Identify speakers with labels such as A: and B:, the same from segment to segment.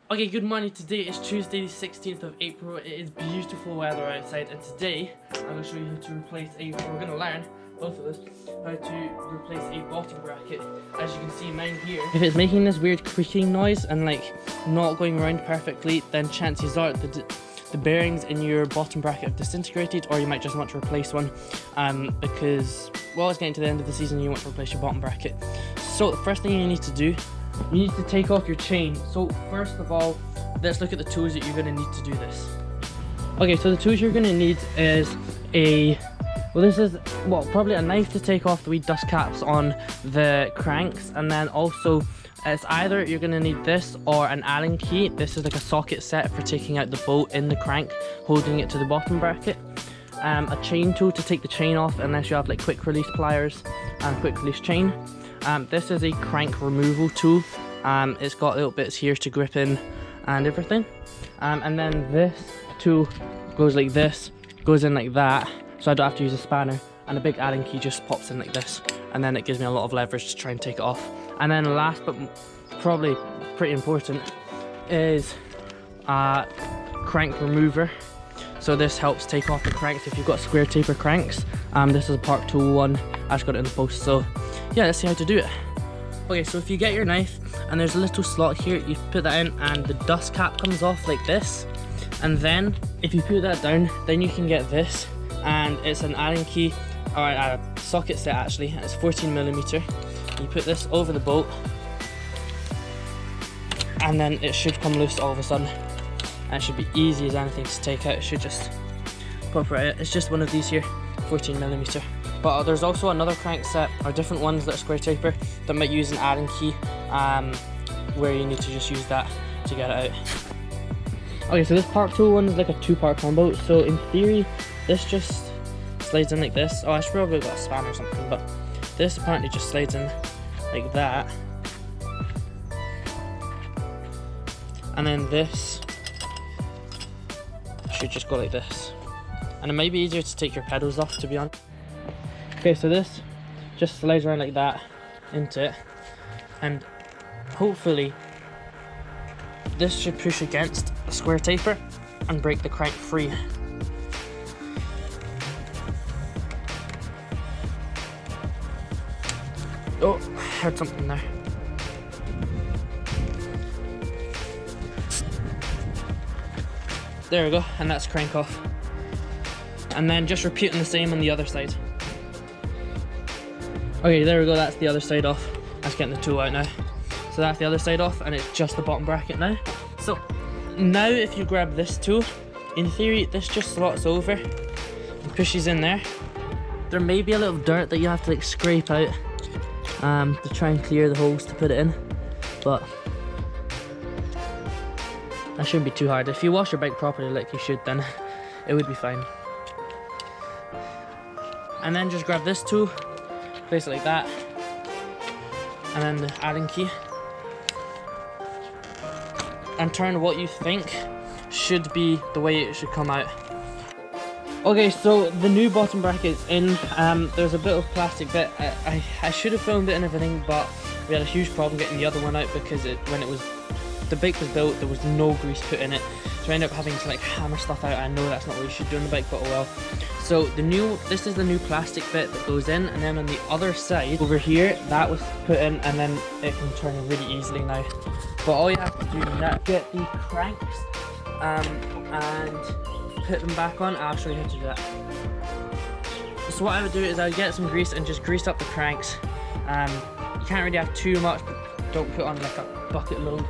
A: Okay, good morning. Today is Tuesday the 16th of April. It is beautiful weather outside, and today I'm going to show you how to replace we're going to learn, both of us, how to replace a bottom bracket. As you can see, mine here, if it's making this weird creaking noise and like not going around perfectly, then chances are the bearings in your bottom bracket have disintegrated, or you might just want to replace one because, well, it's getting to the end of the season and you want to replace your bottom bracket. So the first thing you need to do, you need to take off your chain. So first of all, let's look at the tools that you're going to need to do this. Okay, so the tools you're going to need is probably a knife to take off the wee dust caps on the cranks, and then also it's either you're going to need this or an Allen key. This is like a socket set for taking out the bolt in the crank, holding it to the bottom bracket. A chain tool to take the chain off unless you have like quick release pliers and quick release chain. This is a crank removal tool. It's got little bits here to grip in and everything. And then this tool goes like this, goes in like that, so I don't have to use a spanner. And a big Allen key just pops in like this, and then it gives me a lot of leverage to try and take it off. And then last but probably pretty important is a crank remover. So this helps take off the cranks if you've got square taper cranks. This is a Park Tool one. I just got it in the post, so yeah, let's see how to do it. Okay, so if you get your knife and there's a little slot here, you put that in and the dust cap comes off like this. And then if you put that down, then you can get this, and it's an Allen key, or a socket set actually. It's 14mm. You put this over the bolt and then it should come loose all of a sudden. And it should be easy as anything to take out. It should just pop right out. It's just one of these here, 14mm. But there's also another crank set, or different ones that are square taper, that might use an Allen key, where you need to just use that to get it out. Okay, so this Park Tool one is like a 2-part combo. So in theory, this just slides in like this. Oh, I should probably got a spanner or something, but this apparently just slides in like that. And then this should just go like this. And it might be easier to take your pedals off, to be honest. Okay, so this just slides around like that into it, and hopefully this should push against the square taper and break the crank free. Oh, I heard something there. There we go, and that's crank off. And then just repeating the same on the other side. Okay, there we go, that's the other side off. That's getting the tool out now. So that's the other side off, and it's just the bottom bracket now. So now if you grab this tool, in theory this just slots over and pushes in there. There may be a little dirt that you have to like scrape out to try and clear the holes to put it in, but that shouldn't be too hard. If you wash your bike properly like you should, then it would be fine. And then just grab this tool, place it like that, and then the Allen key, and turn what you think should be the way it should come out. Okay, so the new bottom bracket is in. There's a bit of plastic bit. I should have filmed it and everything, but we had a huge problem getting the other one out because when the bike was built, there was no grease put in it, so I ended up having to like hammer stuff out. I know that's not what you should do on the bike, but oh well. So this is the new plastic bit that goes in, and then on the other side over here, that was put in, and then it can turn really easily now. But all you have to do is get the cranks and put them back on. I'll show you how to do that. So what I would do is I would get some grease and just grease up the cranks. You can't really have too much, but don't put on like a bucket load.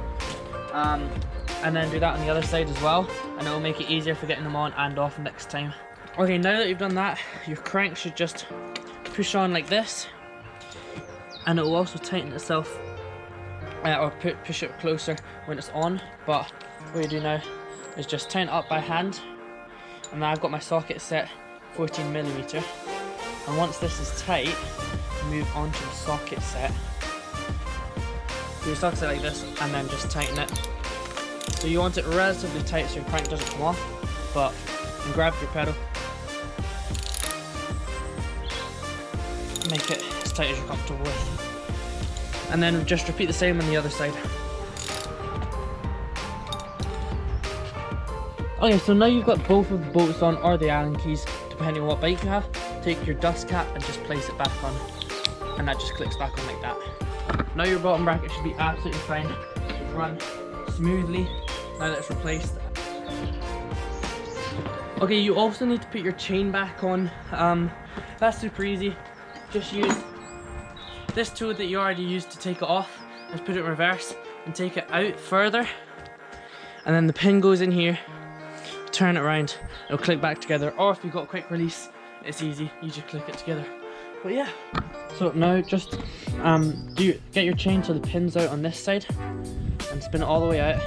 A: And then do that on the other side as well, and it will make it easier for getting them on and off next time. Okay, now that you've done that, your crank should just push on like this, and it will also tighten itself, or push it closer when it's on. But what you do now is just tighten it up by hand, and now I've got my socket set 14mm, and once this is tight, move on to the socket set. Do your socket set like this, and then just tighten it. So you want it relatively tight so your crank doesn't come off, but you can grab your pedal, make it as tight as you're comfortable with, and then just repeat the same on the other side. Okay, so now you've got both of the bolts on, or the Allen keys, depending on what bike you have. Take your dust cap and just place it back on, and that just clicks back on like that. Now your bottom bracket should be absolutely fine. Run smoothly now that it's replaced. Okay, you also need to put your chain back on. That's super easy. Just use this tool that you already used to take it off. Just put it in reverse and take it out further, and then the pin goes in here. Turn it around, it'll click back together. Or if you've got a quick release, it's easy, you just click it together. But yeah, so now just get your chain so the pin's out on this side and spin it all the way out,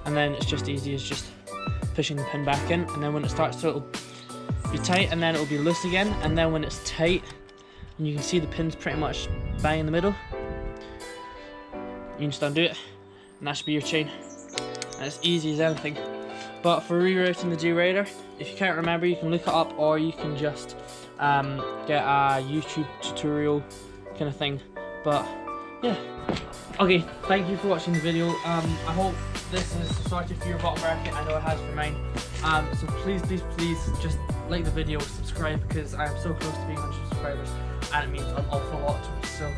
A: and then it's just easy as just pushing the pin back in, and then when it starts to, it'll be tight and then it'll be loose again, and then when it's tight and you can see the pin's pretty much bang in the middle, you can just undo it and that should be your chain. And it's easy as anything. But for rerouting the derailleur, if you can't remember, you can look it up, or you can just get a YouTube tutorial kind of thing. But yeah, okay, thank you for watching the video. I hope this is sorted for your bottom bracket. I know it has for mine. So please just like the video, subscribe, because I am so close to being 100 subscribers and it means an awful lot to me. So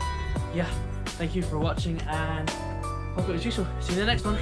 A: yeah, thank you for watching and hope it was useful. See you in the next one.